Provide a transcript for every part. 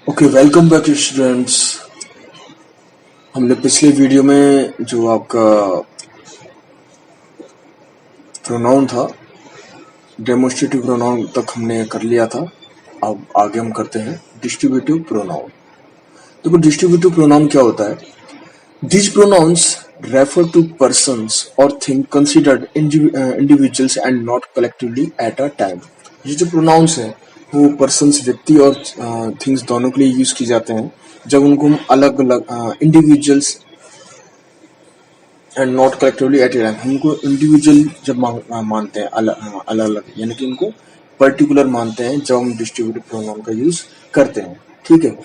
Okay, welcome back students. हमने पिछले video में जो आपका प्रोनाउन था, डेमोन्स्ट्रेटिव प्रोनाउन तक हमने कर लिया था। अब आगे हम करते हैं डिस्ट्रीब्यूटिव प्रोनाउन। देखो, डिस्ट्रीब्यूटिव प्रोनाउन क्या होता है? These pronouns refer to persons or things considered individuals and not collectively at a time. ये जो pronouns हैं वो persons व्यक्ति और things दोनों के लिए यूज की जाते हैं जब उनको हम अलग अलग individuals and not collectively at a time, हमको इंडिविजुअल जब मानते हैं अलग अलग, यानी कि इनको पर्टिकुलर मानते हैं जब हम डिस्ट्रीब्यूटिव प्रोनाउन का यूज करते हैं। ठीक है,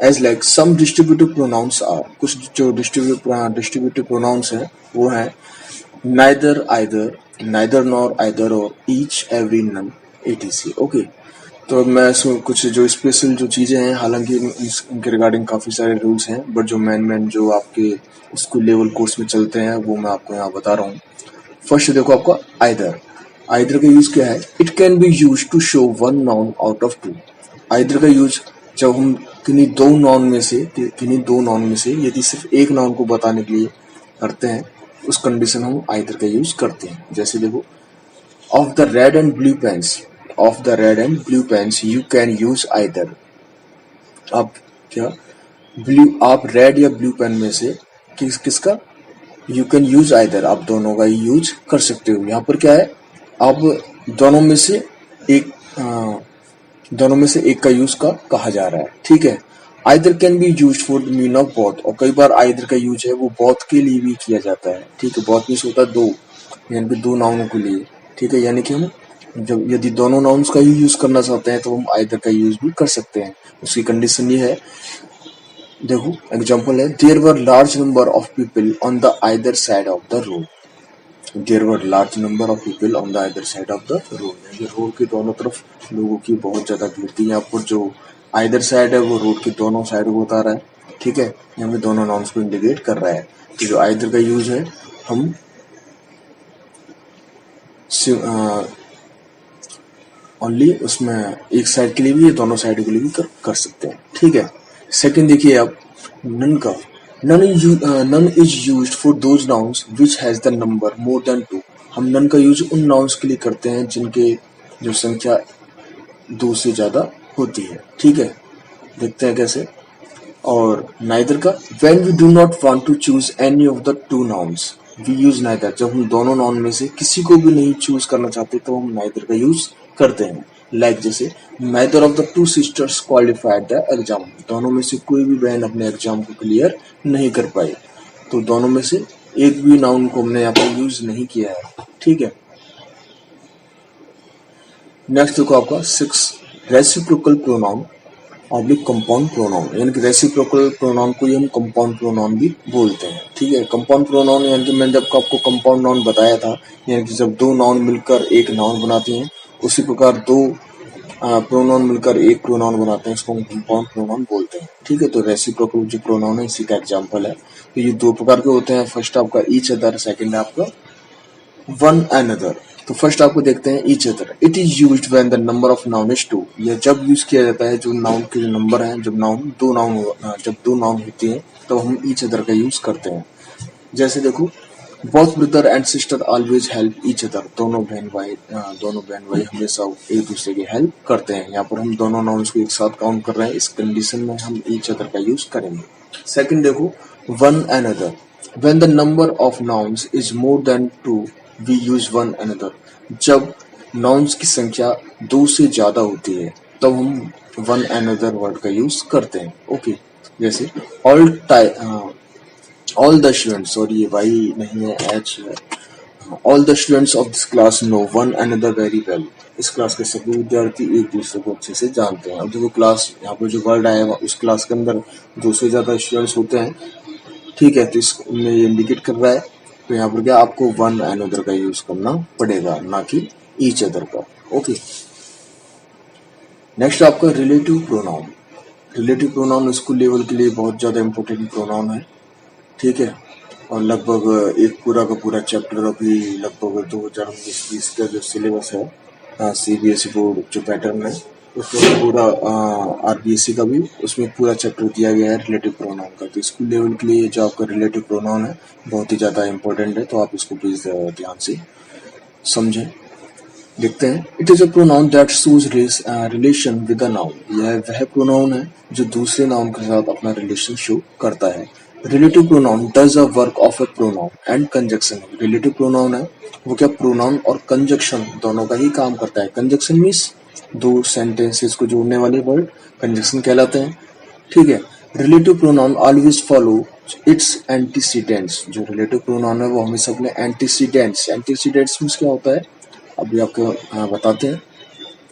as like some distributive pronouns are, कुछ जो डिस्ट्रीब्यूटिव प्रोनाउंस हैं वो हैं neither, either, neither nor, either or, each, every, none, etc. Okay, तो मैं कुछ जो स्पेशल जो चीजें हैं, हालांकि इनके रिगार्डिंग काफी सारे रूल्स हैं, बट जो मेन जो आपके स्कूल लेवल कोर्स में चलते हैं वो मैं आपको यहाँ बता रहा हूँ। फर्स्ट देखो आपका आइदर। आइदर का यूज क्या है? It can be use to show one noun out of two. Either का यूज जब हम किन्हीं दो नाउन में से यदि सिर्फ एक नाउन को बताने के लिए करते हैं, उस कंडीशन हम आइदर का यूज करते हैं। जैसे देखो, of the red and blue pens, of the red and blue pens you can use either. आप क्या आप रेड या ब्लू पेन में से किसका यू कैन यूज आइदर, आप दोनों का ही यूज कर सकते हो। यहाँ पर क्या है, आप दोनों में से एक का यूज का कहा जा रहा है। ठीक है, either can be use for the mean of both, और कई बार आइदर का यूज है वो बोथ के लिए भी किया जाता है। ठीक है, बोथ मीन्स होता है दो, यानी कि दो नाउनों के लिए। ठीक है, यानी कि हम जब यदि दोनों नाउन्स का ही यूज करना चाहते हैं तो हम आइदर का यूज भी कर सकते हैं। उसकी कंडीशन ये है, देखो एग्जांपल है, there were large number of people on the either side of the road. There were large number of people on the either side of the road, ये रोड के दोनों तरफ लोगों की बहुत ज्यादा भीड़ थी। यहाँ पर जो आइदर साइड है वो रोड के दोनों साइड को बता रहा है। ठीक है, यहाँ पे दोनों नाउन्स को इंडिकेट कर रहा है। तो जो आइदर का यूज है हम ओनली उसमें एक साइड के लिए भी, दोनों साइड के लिए भी कर सकते हैं। ठीक है, सेकंड देखिए आप नन का। None is used for those nouns which has the number more than two. हम नन का यूज उन नाउन्स के लिए करते हैं जिनके जो संख्या दो से ज्यादा होती है। ठीक है, देखते हैं कैसे। और नाइदर का, when we do not want to choose any of the two nouns we use neither. जब हम दोनों नाउन में से किसी को भी नहीं चूज करना चाहते तो हम नाइदर का यूज करते हैं। लाइक जैसे, neither of the two sisters qualified the exam, दोनों में से कोई भी बहन अपने एग्जाम को क्लियर नहीं कर पाई, तो दोनों में से एक भी नाउन को हमने यहाँ पर यूज नहीं किया है। ठीक है, नेक्स्ट देखो आपका 6 reciprocal pronoun oblique compound pronoun, यानी कि रेसिप्रोकल प्रोनाउन को ही हम कंपाउंड प्रोनाउन भी बोलते हैं। ठीक है, कंपाउंड प्रोनाउन यानी कि मैंने जब आपको कंपाउंड नाउन बताया था, यानी कि जब दो नाउन मिलकर एक नाउन बनाती हैं, उसी प्रकार दो प्रोनाउन मिलकर एक प्रोनाउन बनाते हैं, इसको हम कंपाउंड प्रोनाउन बोलते हैं। ठीक है, तो रेसिप्रोकल जो प्रोनाउन है इसी का एग्जांपल है। तो ये दो प्रकार के होते हैं, फर्स्ट आपका ईच अदर, सेकंड है आपका वन अनदर। तो फर्स्ट आपको देखते हैं each other. It is used when the number of noun is two, यह जब यूज किया जाता है जो नाउन के जो नंबर है, जब दो नाउन होती है तो हम ईच अदर का यूज करते हैं। जैसे देखो, both brother and sister always help each other, दोनों बहन भाई हमेशा एक दूसरे की हेल्प करते हैं। यहाँ पर हम दोनों नाउन्स को एक साथ काउंट कर रहे हैं, इस कंडीशन में हम ईच अदर का यूज करेंगे। सेकंड देखो, one another. When the number of nouns is more than two we use one another, जब नाउन्स की संख्या दो से ज्यादा होती है तब हम वन अनदर वर्ड का यूज करते हैं। ओके, जैसे all the students, सॉरी ये वाई नहीं है, एच है। all the students of this class know one another very well, इस क्लास के सभी विद्यार्थी एक दूसरे को अच्छे से जानते हैं। अब देखो क्लास, यहाँ पर जो वर्ड आएगा उस क्लास के अंदर दो से ज्यादा स्टूडेंट्स होते हैं। ठीक है, तो इसमें ये इंडिकेट कर रहा है, तो यहाँ पर क्या आपको वन अनदर का यूज करना पड़ेगा, ना कि ईच अदर का। ओके, नेक्स्ट आपका relative pronoun. Relative pronoun school level के लिए बहुत ज्यादा इंपॉर्टेंट प्रोनाउन है। ठीक है, और लगभग एक पूरा का पूरा चैप्टर अभी लगभग 2019-20 का जो सिलेबस है, CBSE बोर्ड जो पैटर्न है उसमें पूरा आरबीएससी का भी उसमें पूरा चैप्टर दिया गया है रिलेटिव प्रोनाउन का। तो स्कूल लेवल के लिए जो आपका रिलेटिव प्रोनाउन है बहुत ही ज़्यादा इंपॉर्टेंट है, तो आप इसको प्लीज़ ध्यान से समझें। देखते हैं, it is a pronoun that shows relation with a noun. यह वह प्रोनाउन है जो दूसरे नाउन के साथ अपना रिलेशन शो करता है। Relative pronoun does a work of A pronoun and conjunction. Relative pronoun है वो क्या प्रोनाउन और कंजक्शन दोनों का ही काम करता है। कंजक्शन मीन्स दो सेंटेंसेस को जोड़ने वाले वर्ड कंजक्शन कहलाते हैं। ठीक है, relative pronoun always follow it's antecedents. जो रिलेटिव प्रोनाउन है वो हमेशा अपने एंटीसीडेंट्स मीन्स क्या होता है अभी आपको बताते हैं,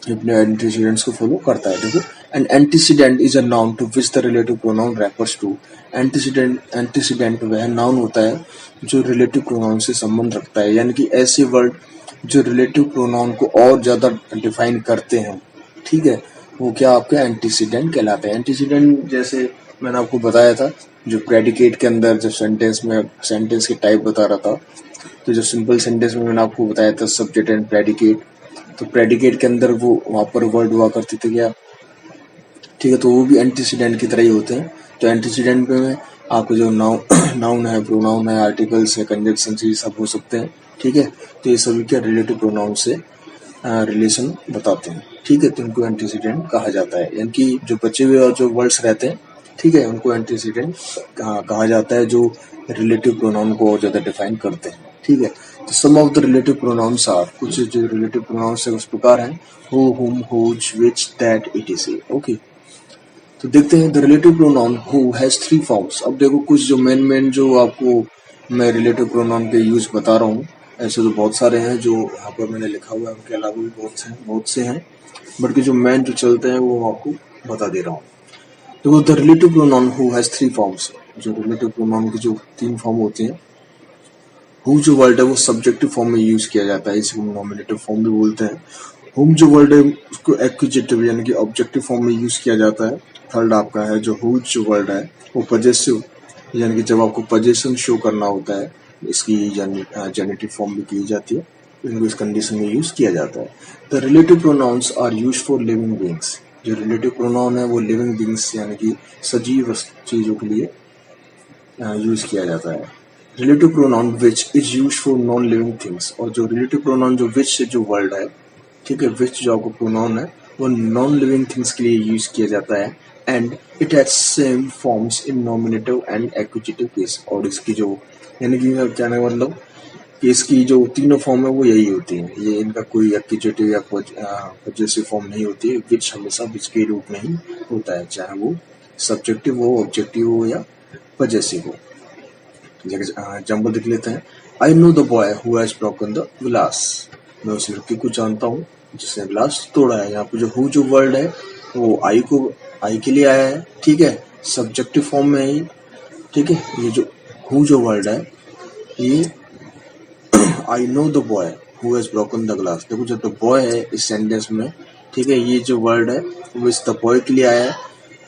अपने एंटीसीडेंट्स को फॉलो करता है। देखो, an antecedent is a noun to which the relative pronoun refers to. Antecedent वह नाउन होता है जो रिलेटिव प्रोनाउन से संबंध रखता है, यानी कि ऐसे वर्ड जो रिलेटिव प्रोनाउन को और ज्यादा डिफाइन करते हैं। ठीक है, वो क्या आपके एंटीसीडेंट कहलाते हैं। एंटीसीडेंट जैसे मैंने आपको बताया था, जो प्रेडिकेट के अंदर जो सेंटेंस के टाइप बता रहा था, तो जो सिंपल सेंटेंस में मैंने आपको बताया था सब्जेक्ट एंड प्रेडिकेट, तो प्रेडिकेट के अंदर वो वहां पर वर्ड हुआ करते थे क्या। ठीक है, तो वो भी एंटीसीडेंट की तरह ही होते हैं। तो एंटीसीडेंट में आपको जो नाउन है, प्रोनाउन है, आर्टिकल्स है, कंजक्शन ये सब हो सकते हैं। ठीक है, तो ये सभी क्या रिलेटिव प्रोनाउन से रिलेशन बताते हैं। ठीक है, तो इनको एंटीसीडेंट कहा जाता है, यानी कि जो बचे हुए और जो वर्ड्स रहते हैं, ठीक है, उनको एंटीसीडेंट कहा जाता है, जो रिलेटिव प्रोनाउन को और ज्यादा डिफाइन करते हैं। ठीक है, तो some of the relative pronouns are, कुछ जो रिलेटिव प्रोनाउंस है उस प्रकार हैं, who, whom, whose, which, that, etc. Okay, तो देखते हैं the relative pronoun who has 3 forms. अब देखो कुछ जो मेन जो आपको मैं रिलेटिव प्रोनाउन के यूज बता रहा हूँ, ऐसे तो बहुत सारे हैं जो यहाँ पर मैंने लिखा हुआ है, उनके अलावा भी बहुत से हैं, बट जो मेन जो चलते हैं वो आपको बता दे रहा हूँ। तो the relative pronoun who has 3 forms, जो रिलेटिव प्रोनाउन की जो 3 फॉर्म होती हैं। हु जो वर्ड है वो सब्जेक्टिव फॉर्म में यूज किया जाता है, इसे हम नॉमिनेटिव फॉर्म भी बोलते हैं। हुम जो वर्ड है उसको एक्विजिटिव यानी कि ऑब्जेक्टिव फॉर्म में यूज किया जाता है। थर्ड आपका है जो हुज जो वर्ड है वो पजेसिव, यानी कि जब आपको पजेशन शो करना होता है, इसकी जेनेटिव फॉर्म भी की जाती है, इनको इस कंडीशन में यूज किया जाता है। The relative pronouns are use for living beings. जो रिलेटिव प्रोनाउन है वो लिविंग बींग्स यानी कि सजीव चीजों के लिए यूज किया जाता है। Relative pronoun which is use for non living things. और जो रिलेटिव प्रोनाउन जो विच से जो वर्ड है, ठीक है, विच जो आपको प्रोनाउन है वो नॉन लिविंग थिंग्स के लिए यूज किया जाता है। And it has same forms in nominative and एक्विजिटिव case. और इसकी जो यानी कि कहने का मतलब कि इसकी जो तीनों फॉर्म है वो यही होती है, ये इनका कोई एक्विजिटिव या पजेसिव फॉर्म नहीं होती है। विच हमेशा विच के रूप में ही होता है, चाहे वो सब्जेक्टिव हो, ऑब्जेक्टिव हो या पजेसिव हो। एग्जाम्पल देख लेते हैं। I know the boy who has broken the glass. मैं उस लड़के को जानता हूँ जिसने ग्लास तोड़ा है। यहाँ पे जो हु जो वर्ड है वो आई के लिए आया है। ठीक है, सब्जेक्टिव फॉर्म में ही। ठीक है, ये जो हु जो वर्ड है ये I know the boy who has broken the glass. देखो जो द बॉय है इस सेंटेंस में, ठीक है, ये जो वर्ड है वो इस द बॉय के लिए आया है।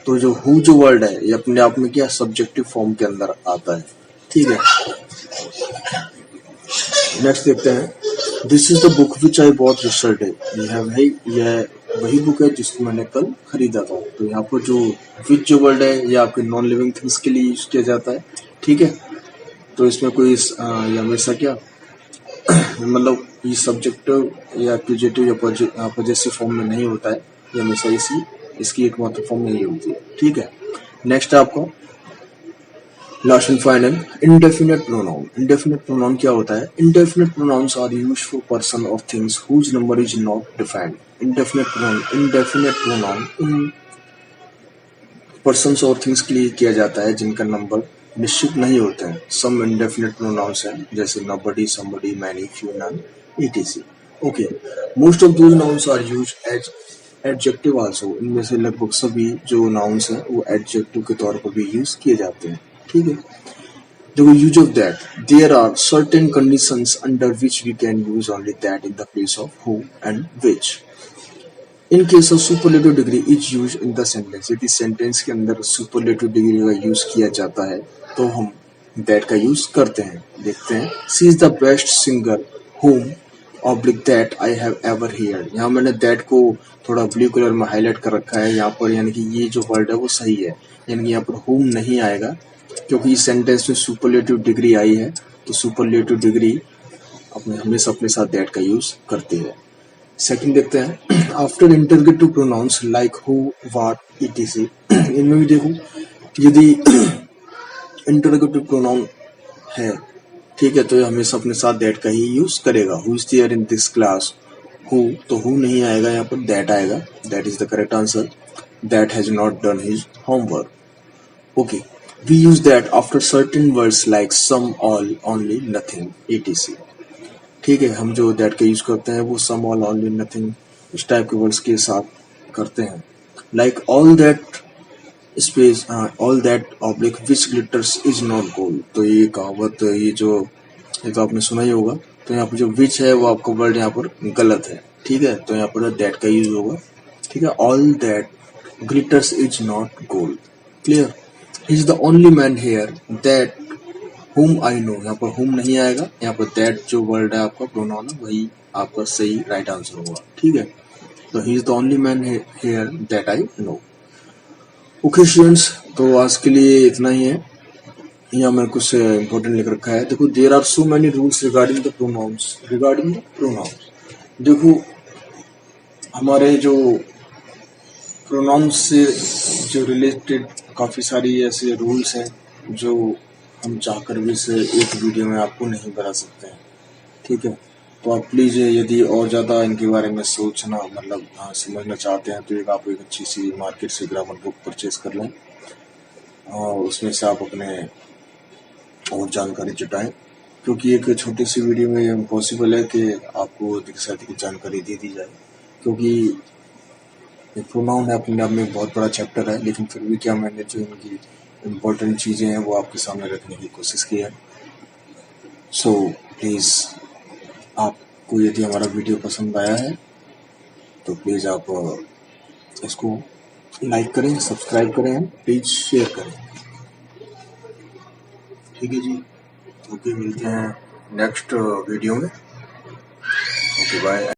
तो जो हु जो वर्ड है ये अपने आप में क्या सब्जेक्टिव फॉर्म के अंदर आता है। ठीक है, नेक्स्ट देखते हैं। This is the book which I bought yesterday. यह वही बुक है जिसको मैंने कल खरीदा था। तो यहाँ पर जो विच जो वर्ड है ये आपके नॉन लिविंग थिंग्स के लिए यूज किया जाता है। ठीक है, तो इसमें कोई ये हमेशा क्या मतलब ये सब्जेक्टिव या एक्विजिटिव या पजेसिव फॉर्म में नहीं होता है, ये हमेशा इसकी एकमात्र फॉर्म में ही होती है। ठीक है, नेक्स्ट है आपको last and final indefinite pronoun. Indefinite pronoun क्या होता है? Indefinite pronouns are used for person और things whose number is not defined. Indefinite pronoun in persons और थिंग्स के लिए किया जाता है जिनका नंबर निश्चित नहीं होते हैं। सम इंडेफिनिट प्रोनाउंस हैं जैसे nobody, somebody, many, few, none, etc. Okay, most of those nouns are used as adjective also. इनमें से लगभग सभी जो नाउन्स हैं वो एडजेक्टिव के तौर पर भी यूज किए जाते हैं। ठीक है, देखो use of that, there are certain conditions under which we can use only that in the place of who and which. In case of superlative degree is use in the sentence. यदि sentence के अंदर superlative degree का use किया जाता है तो हम that का यूज करते हैं। देखते हैं, सी इज द बेस्ट सिंगर हुम oblique that I have ever here. यहाँ मैंने दैट को थोड़ा ब्लू कलर में हाईलाइट कर रखा है यहाँ पर, यानी कि ये जो वर्ड है वो सही है, यानी कि यहाँ पर whom नहीं आएगा क्योंकि इस सेंटेंस में सुपरलेटिव डिग्री आई है, तो सुपरलेटिव डिग्री अपने हमेशा अपने साथ दैट का यूज करते हैं। सेकंड देखते हैं, after interrogative pronouns like who what etc. इनमें भी देखो यदि इंटरगेटिव प्रोनाउन है, ठीक है, तो ये हमेशा अपने साथ दैट का ही यूज करेगा। Who is there in this class, who, तो हु नहीं आएगा, यहाँ पर दैट आएगा। That is the correct answer. That has not done his homework. Okay, we use that after certain words like some, all, only, nothing, etc। ठीक है, हम जो दैट का यूज करते हैं वो सम, ऑल, ओनली, नथिंग इस टाइप के वर्ड्स के साथ करते हैं। Like all that space, all that oblique which glitters is not gold. तो ये कहावत, ये तो आपने सुना ही होगा। तो यहाँ पर जो विच है वो आपका वर्ड यहाँ पर गलत है, ठीक है, तो यहाँ पर दैट का यूज होगा। ठीक है, all that glitters is not gold. Clear. He is the only man here that whom I know। यहाँ पर whom नहीं आएगा, यहाँ पर that जो वर्ड है आपका प्रोनाउन है वही आपका सही राइट आंसर होगा। ठीक है, तो he is the only man here that I know। Okay students, तो आज के लिए इतना ही है। यहाँ मैंने कुछ इंपॉर्टेंट लिख रखा है। देखो, there are so many rules regarding the pronouns. देखो, हमारे जो प्रोनाउंस से जो रिलेटेड काफी सारी ऐसे रूल्स हैं जो हम चाहकर भी इसे एक वीडियो में आपको नहीं बता सकते हैं। ठीक है, तो आप प्लीज़ यदि और ज़्यादा इनके बारे में सोचना मतलब समझना चाहते हैं तो आप एक अच्छी सी मार्केट से ग्रामर बुक परचेज कर लें और उसमें से आप अपने और जानकारी जुटाएं, क्योंकि एक छोटी सी वीडियो में इम्पॉसिबल है कि आपको अधिक से अधिक जानकारी दे दी जाए, क्योंकि प्रोनाउन है अपने आप में बहुत बड़ा चैप्टर है, लेकिन फिर भी क्या मैंने जो इनकी इम्पोर्टेंट चीज़ें हैं वो आपके सामने रखने की कोशिश की है। सो प्लीज़, आपको यदि हमारा वीडियो पसंद आया है तो प्लीज़ आप इसको लाइक करें, सब्सक्राइब करें, प्लीज़ शेयर करें। ठीक है जी, ओके, मिलते हैं नेक्स्ट वीडियो में। Okay, bye.